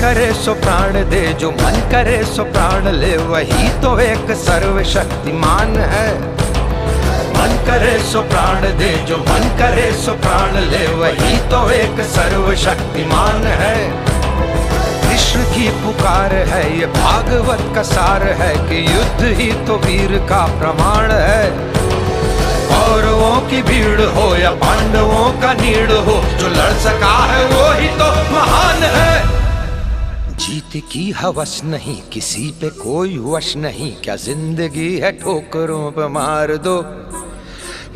करे सो प्राण दे, जो मन करे सो प्राण ले, वही तो एक सर्वशक्तिमान है। मन करे सो प्राण दे, जो मन करे सो प्राण ले, वही तो एक सर्वशक्तिमान है। कृष्ण की पुकार है, ये भागवत का सार है कि युद्ध ही तो वीर का प्रमाण है। कौरवों की भीड़ हो या पांडवों का नीड़ हो, जो लड़ सका है वो ही तो महान है। जीत की हवस नहीं, किसी पे कोई वश नहीं, क्या जिंदगी है ठोकरों पे मार दो।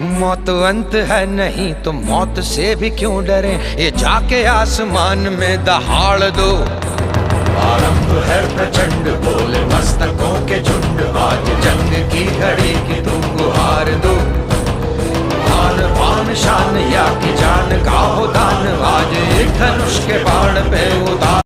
मौत अंत है नहीं तो मौत से भी क्यों डरे, ये जाके आसमान में दहाड़ दो। आरंभ है प्रचंड, बोले मस्तकों के झुंड, आज जंग की घड़ी की तुम गुहार दो। आन बान शान या की जान का हो दान, आज एक धनुष के बाण पे उतार